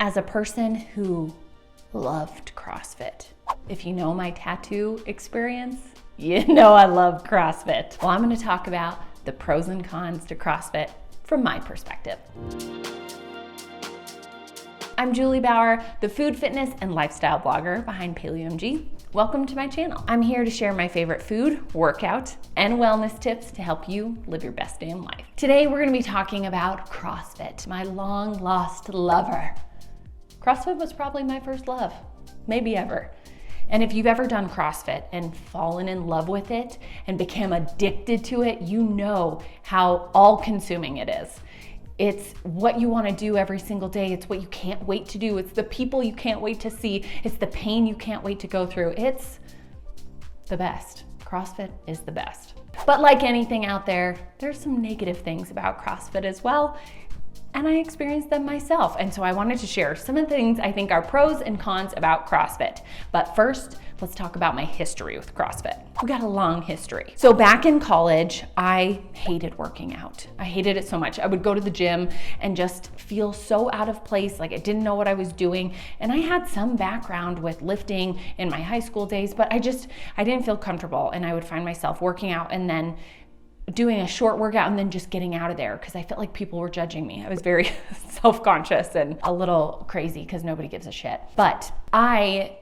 As a person who loved CrossFit, if you know my tattoo experience, you know I love CrossFit. Well, I'm going to talk about the pros and cons to CrossFit from my perspective. I'm Juli Bauer, the food, fitness, and lifestyle blogger behind PaleoMG. Welcome to my channel. I'm here to share my favorite food, workout, and wellness tips to help you live your best day in life. Today, we're gonna be talking about CrossFit, my long lost lover. CrossFit was probably my first love, maybe ever. And if you've ever done CrossFit and fallen in love with it and become addicted to it, you know how all-consuming it is. It's what you want to do every single day. It's what you can't wait to do. It's the people you can't wait to see. It's the pain you can't wait to go through. It's the best. CrossFit is the best. But like anything out there, there's some negative things about CrossFit as well. And I experienced them myself. And so I wanted to share some of the things I think are pros and cons about CrossFit. But first, let's talk about my history with CrossFit. We got a long history. So back in college, I hated working out. I hated it so much. I would go to the gym and just feel so out of place, like I didn't know what I was doing. And I had some background with lifting in my high school days, but I didn't feel comfortable. And I would find myself working out and then doing a short workout and then just getting out of there because I felt like people were judging me. I was very self-conscious and a little crazy because nobody gives a shit. But I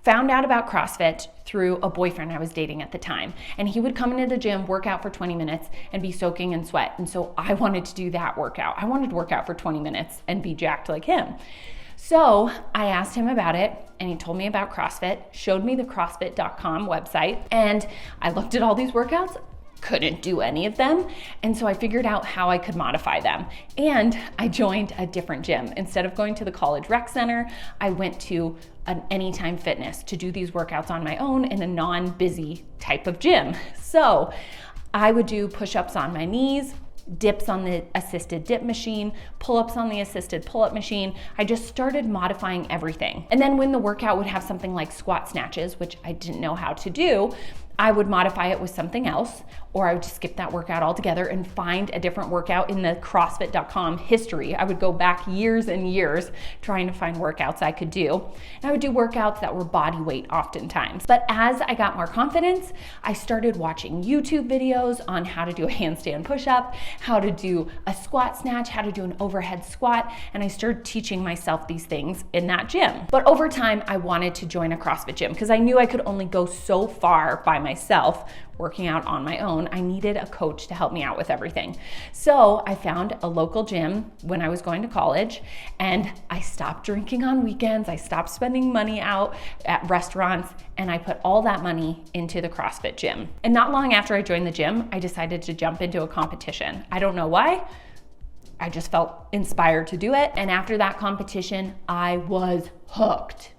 found out about CrossFit through a boyfriend I was dating at the time. And he would come into the gym, work out for 20 minutes and be soaking in sweat. And so I wanted to do that workout. I wanted to work out for 20 minutes and be jacked like him. So I asked him about it and he told me about CrossFit, showed me the CrossFit.com website, and I looked at all these workouts, couldn't do any of them. And so I figured out how I could modify them. And I joined a different gym. Instead of going to the college rec center, I went to an Anytime Fitness to do these workouts on my own in a non-busy type of gym. So I would do push-ups on my knees, dips on the assisted dip machine, pull-ups on the assisted pull-up machine. I just started modifying everything. And then when the workout would have something like squat snatches, which I didn't know how to do, I would modify it with something else, or I would just skip that workout altogether and find a different workout in the CrossFit.com history. I would go back years and years trying to find workouts I could do. And I would do workouts that were body weight oftentimes. But as I got more confidence, I started watching YouTube videos on how to do a handstand push-up, how to do a squat snatch, how to do an overhead squat, and I started teaching myself these things in that gym. But over time, I wanted to join a CrossFit gym because I knew I could only go so far by myself working out on my own. I needed a coach to help me out with everything. So I found a local gym when I was going to college and I stopped drinking on weekends. I stopped spending money out at restaurants and I put all that money into the CrossFit gym. And not long after I joined the gym, I decided to jump into a competition. I don't know why. I just felt inspired to do it. And after that competition, I was hooked.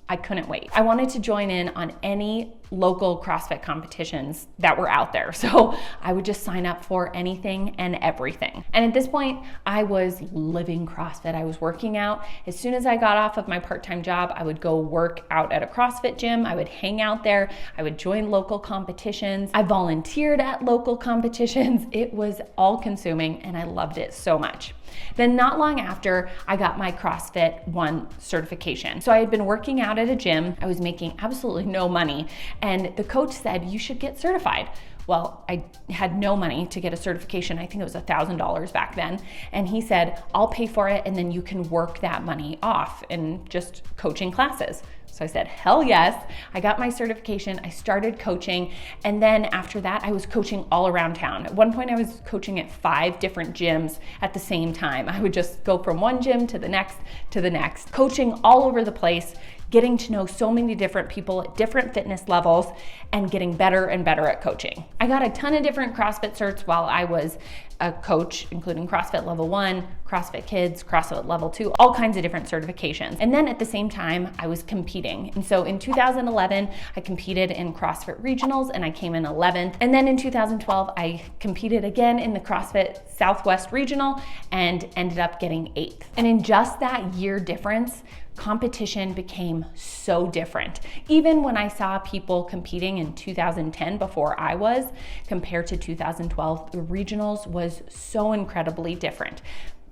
I couldn't wait. I wanted to join in on any local CrossFit competitions that were out there. So I would just sign up for anything and everything. And at this point, I was living CrossFit. I was working out. As soon as I got off of my part-time job, I would go work out at a CrossFit gym. I would hang out there. I would join local competitions. I volunteered at local competitions. It was all-consuming and I loved it so much. Then not long after, I got my CrossFit 1 certification. So I had been working out at a gym. I was making absolutely no money. And the coach said, you should get certified. Well, I had no money to get a certification. I think it was $1,000 back then. And he said, I'll pay for it and then you can work that money off in just coaching classes. So I said, hell yes. I got my certification. I started coaching. And then after that, I was coaching all around town. At one point, I was coaching at 5 different gyms at the same time. I would just go from one gym to the next, coaching all over the place, getting to know so many different people at different fitness levels and getting better and better at coaching. I got a ton of different CrossFit certs while I was a coach, including CrossFit Level 1, CrossFit Kids, CrossFit Level 2, all kinds of different certifications. And then at the same time, I was competing. And so in 2011, I competed in CrossFit Regionals and I came in 11th. And then in 2012, I competed again in the CrossFit Southwest Regional and ended up getting 8th. And in just that year difference, competition became so different. Even when I saw people competing in 2010 before I was, compared to 2012, the regionals was so incredibly different.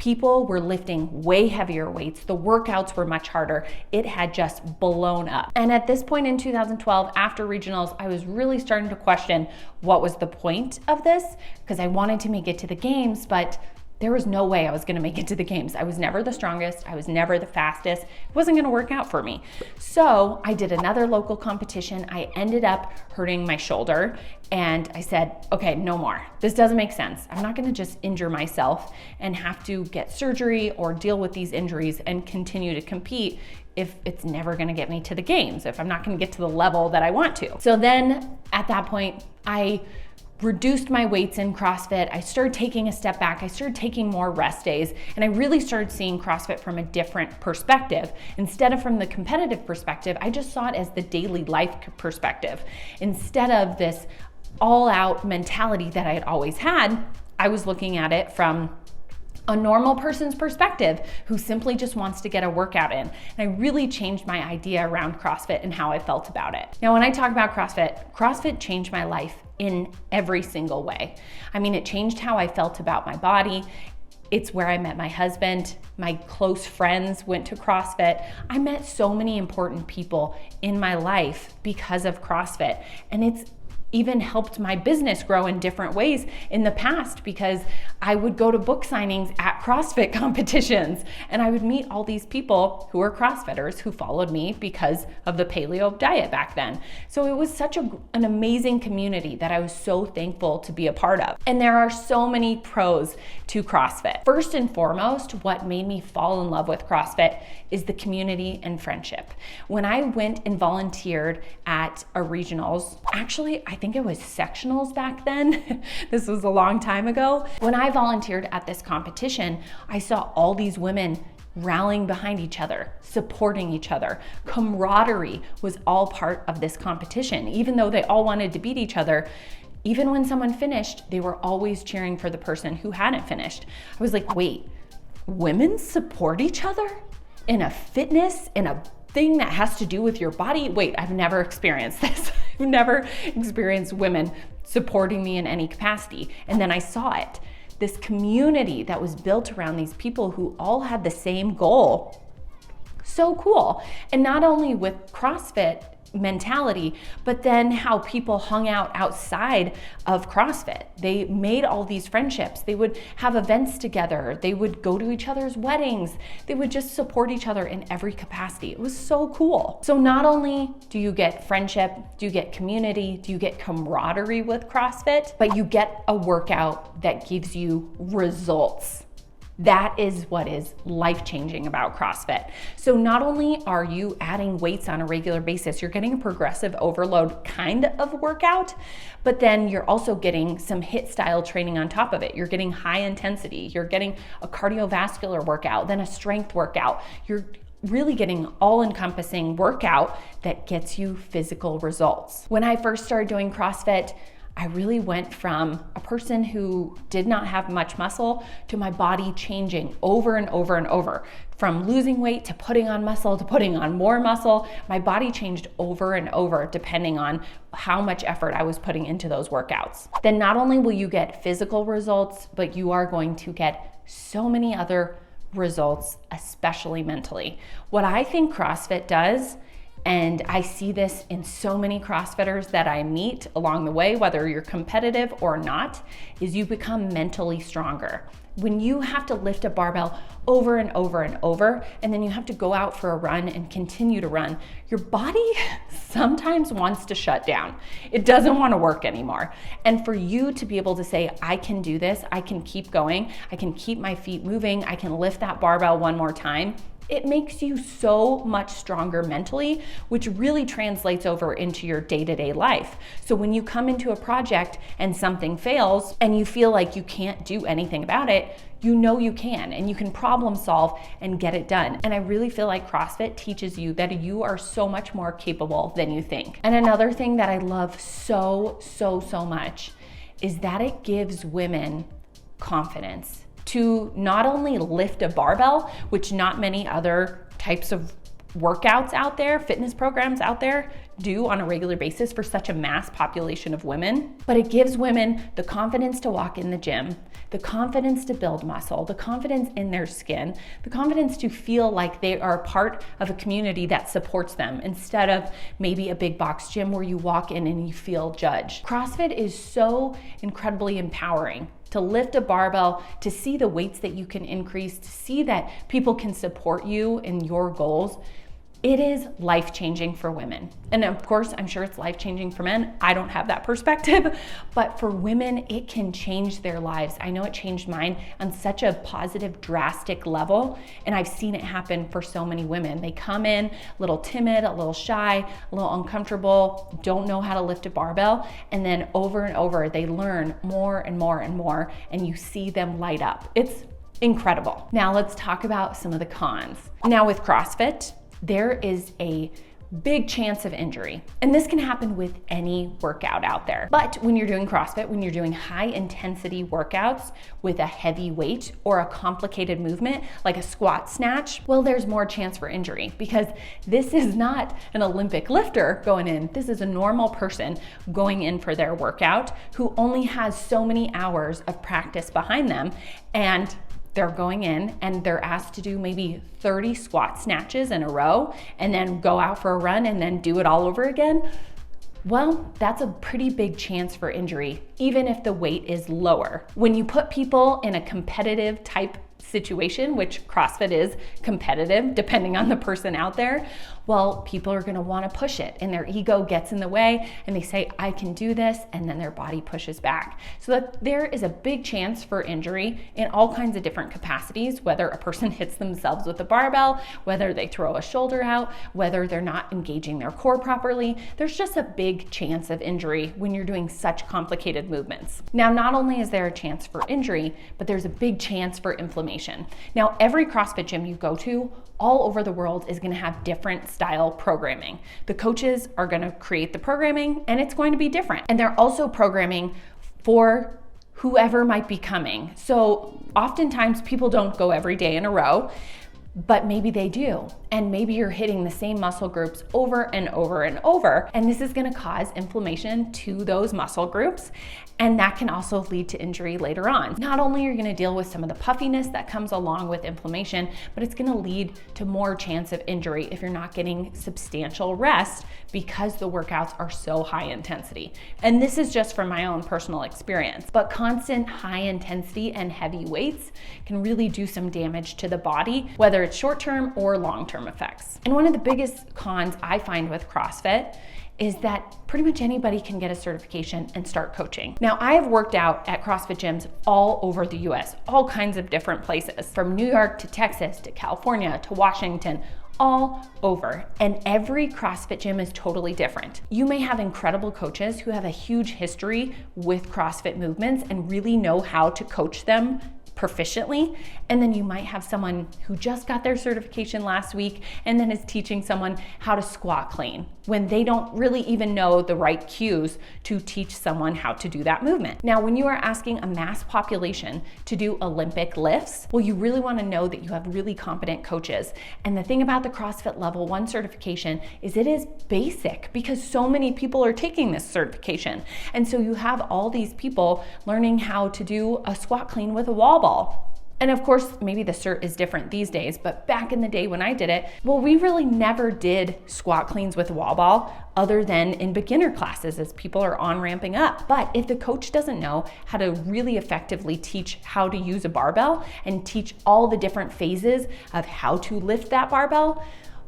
People were lifting way heavier weights. The workouts were much harder. It had just blown up. And at this point in 2012, after regionals, I was really starting to question what was the point of this, because I wanted to make it to the games, but there was no way I was gonna make it to the games. I was never the strongest. I was never the fastest. It wasn't gonna work out for me. So I did another local competition. I ended up hurting my shoulder, and I said, okay, no more. This doesn't make sense. I'm not gonna just injure myself and have to get surgery or deal with these injuries and continue to compete if it's never gonna get me to the games, if I'm not gonna get to the level that I want to. So then at that point, I reduced my weights in CrossFit. I started taking a step back. I started taking more rest days, and I really started seeing CrossFit from a different perspective. Instead of from the competitive perspective, I just saw it as the daily life perspective. Instead of this all-out mentality that I had always had, I was looking at it from a normal person's perspective who simply just wants to get a workout in. And I really changed my idea around CrossFit and how I felt about it. Now, when I talk about CrossFit, CrossFit changed my life in every single way. I mean, it changed how I felt about my body. It's where I met my husband. My close friends went to CrossFit. I met so many important people in my life because of CrossFit. And it's even helped my business grow in different ways in the past, because I would go to book signings at CrossFit competitions, and I would meet all these people who were CrossFitters who followed me because of the paleo diet back then. So it was such an amazing community that I was so thankful to be a part of. And there are so many pros to CrossFit. First and foremost, what made me fall in love with CrossFit is the community and friendship. When I went and volunteered at a regionals, actually, I think it was sectionals back then. This was a long time ago. When I volunteered at this competition, I saw all these women rallying behind each other, supporting each other. Camaraderie was all part of this competition. Even though they all wanted to beat each other, even when someone finished, they were always cheering for the person who hadn't finished. I was like, wait, women support each other in a fitness, in a thing that has to do with your body? Wait, I've never experienced this. I've never experienced women supporting me in any capacity. And then I saw it. This community that was built around these people who all had the same goal. So cool. And not only with CrossFit mentality, but then how people hung out outside of CrossFit. They made all these friendships. They would have events together. They would go to each other's weddings. They would just support each other in every capacity. It was so cool. So not only do you get friendship, do you get community, do you get camaraderie with CrossFit, but you get a workout that gives you results. That is what is life-changing about CrossFit. So not only are you adding weights on a regular basis, you're getting a progressive overload kind of workout, but then you're also getting some HIIT style training on top of it. You're getting high intensity, you're getting a cardiovascular workout, then a strength workout. You're really getting all-encompassing workout that gets you physical results. When I first started doing CrossFit, I really went from a person who did not have much muscle to my body changing over and over and over. From losing weight to putting on muscle to putting on more muscle, my body changed over and over depending on how much effort I was putting into those workouts. Then not only will you get physical results, but you are going to get so many other results, especially mentally. What I think CrossFit does, and I see this in so many CrossFitters that I meet along the way, whether you're competitive or not, is you become mentally stronger. When you have to lift a barbell over and over and over, and then you have to go out for a run and continue to run, your body sometimes wants to shut down. It doesn't want to work anymore. And for you to be able to say, I can do this, I can keep going, I can keep my feet moving, I can lift that barbell one more time, it makes you so much stronger mentally, which really translates over into your day-to-day life. So when you come into a project and something fails and you feel like you can't do anything about it, you know you can, and you can problem solve and get it done. And I really feel like CrossFit teaches you that you are so much more capable than you think. And another thing that I love so much is that it gives women confidence to not only lift a barbell, which not many other types of workouts out there, fitness programs out there do on a regular basis for such a mass population of women. But it gives women the confidence to walk in the gym, the confidence to build muscle, the confidence in their skin, the confidence to feel like they are part of a community that supports them instead of maybe a big box gym where you walk in and you feel judged. CrossFit is so incredibly empowering. To lift a barbell, to see the weights that you can increase, to see that people can support you in your goals. It is life-changing for women. And of course, I'm sure it's life-changing for men. I don't have that perspective, but for women, it can change their lives. I know it changed mine on such a positive, drastic level, and I've seen it happen for so many women. They come in a little timid, a little shy, a little uncomfortable, don't know how to lift a barbell, and then over and over, they learn more and more and more, and you see them light up. It's incredible. Now let's talk about some of the cons. Now with CrossFit, there is a big chance of injury. And this can happen with any workout out there. But when you're doing CrossFit, when you're doing high intensity workouts with a heavy weight or a complicated movement like a squat snatch, well, there's more chance for injury because this is not an Olympic lifter going in. This is a normal person going in for their workout who only has so many hours of practice behind them, and they're going in and they're asked to do maybe 30 squat snatches in a row and then go out for a run and then do it all over again. Well, that's a pretty big chance for injury, even if the weight is lower. When you put people in a competitive type situation, which CrossFit is competitive depending on the person out there, well, people are gonna wanna push it and their ego gets in the way and they say, I can do this, and then their body pushes back. So that there is a big chance for injury in all kinds of different capacities, whether a person hits themselves with a barbell, whether they throw a shoulder out, whether they're not engaging their core properly. There's just a big chance of injury when you're doing such complicated movements. Now, not only is there a chance for injury, but there's a big chance for inflammation. Now, every CrossFit gym you go to all over the world is going to have different style programming. The coaches are going to create the programming and it's going to be different. And they're also programming for whoever might be coming. So oftentimes people don't go every day in a row, but maybe they do. And maybe you're hitting the same muscle groups over and over and over. And this is gonna cause inflammation to those muscle groups. And that can also lead to injury later on. Not only are you gonna deal with some of the puffiness that comes along with inflammation, but it's gonna lead to more chance of injury if you're not getting substantial rest because the workouts are so high intensity. And this is just from my own personal experience. But constant high intensity and heavy weights can really do some damage to the body, whether it's short-term or long-term effects. And one of the biggest cons I find with CrossFit is that pretty much anybody can get a certification and start coaching. Now, I have worked out at CrossFit gyms all over the US, all kinds of different places, from New York to Texas to California to Washington, all over. And every CrossFit gym is totally different. You may have incredible coaches who have a huge history with CrossFit movements and really know how to coach them proficiently, and then you might have someone who just got their certification last week and then is teaching someone how to squat clean when they don't really even know the right cues to teach someone how to do that movement. Now, when you are asking a mass population to do Olympic lifts, well, you really want to know that you have really competent coaches. And the thing about the CrossFit Level 1 certification is it is basic because so many people are taking this certification. And so you have all these people learning how to do a squat clean with a wall ball. And of course, maybe the cert is different these days, but back in the day when I did it, well, we really never did squat cleans with a wall ball other than in beginner classes as people are on-ramping up. But if the coach doesn't know how to really effectively teach how to use a barbell and teach all the different phases of how to lift that barbell,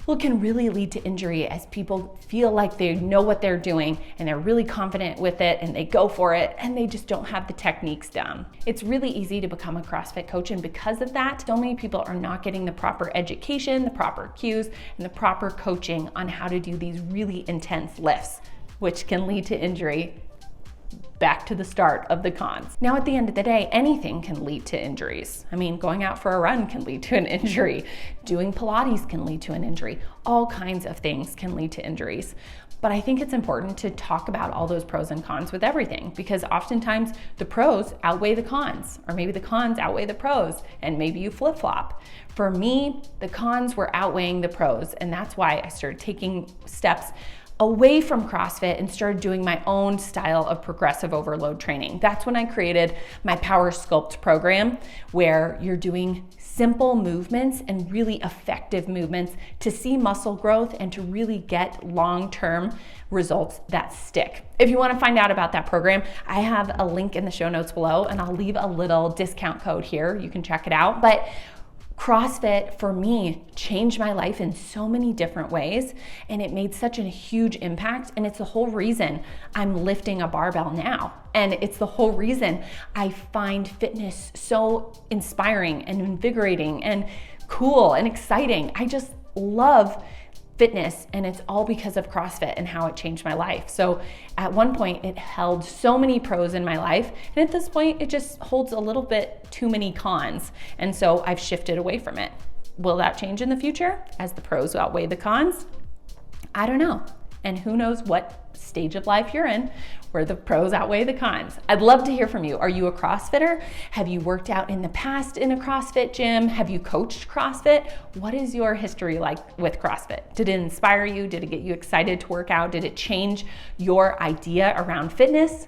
well, it can really lead to injury as people feel like they know what they're doing and they're really confident with it and they go for it and they just don't have the techniques down. It's really easy to become a CrossFit coach, and because of that, so many people are not getting the proper education, the proper cues, and the proper coaching on how to do these really intense lifts, which can lead to injury back to the start of the cons. Now, at the end of the day, anything can lead to injuries. I mean, going out for a run can lead to an injury. Doing Pilates can lead to an injury. All kinds of things can lead to injuries. But I think it's important to talk about all those pros and cons with everything, because oftentimes the pros outweigh the cons, or maybe the cons outweigh the pros, and maybe you flip-flop. For me, the cons were outweighing the pros, and that's why I started taking steps away from CrossFit and started doing my own style of progressive overload training. That's when I created my Power Sculpt program, where you're doing simple movements and really effective movements to see muscle growth and to really get long-term results that stick. If you want to find out about that program, I have a link in the show notes below, and I'll leave a little discount code here. You can check it out. But CrossFit for me changed my life in so many different ways, and it made such a huge impact, and it's the whole reason I'm lifting a barbell now, and it's the whole reason I find fitness so inspiring and invigorating and cool and exciting. I just love fitness, and it's all because of CrossFit and how it changed my life. So at one point it held so many pros in my life, and at this point it just holds a little bit too many cons, and so I've shifted away from it. Will that change in the future as the pros outweigh the cons? I don't know. And who knows what stage of life you're in where the pros outweigh the cons. I'd love to hear from you. Are you a CrossFitter? Have you worked out in the past in a CrossFit gym? Have you coached CrossFit? What is your history like with CrossFit? Did it inspire you? Did it get you excited to work out? Did it change your idea around fitness?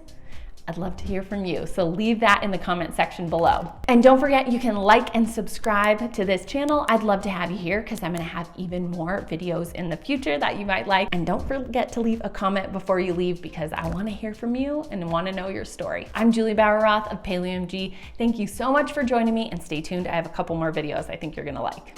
I'd love to hear from you. So leave that in the comment section below. And don't forget, you can like and subscribe to this channel. I'd love to have you here because I'm gonna have even more videos in the future that you might like. And don't forget to leave a comment before you leave, because I wanna hear from you and wanna know your story. I'm Juli Bauer Roth of PaleoMG. Thank you so much for joining me, and stay tuned. I have a couple more videos I think you're gonna like.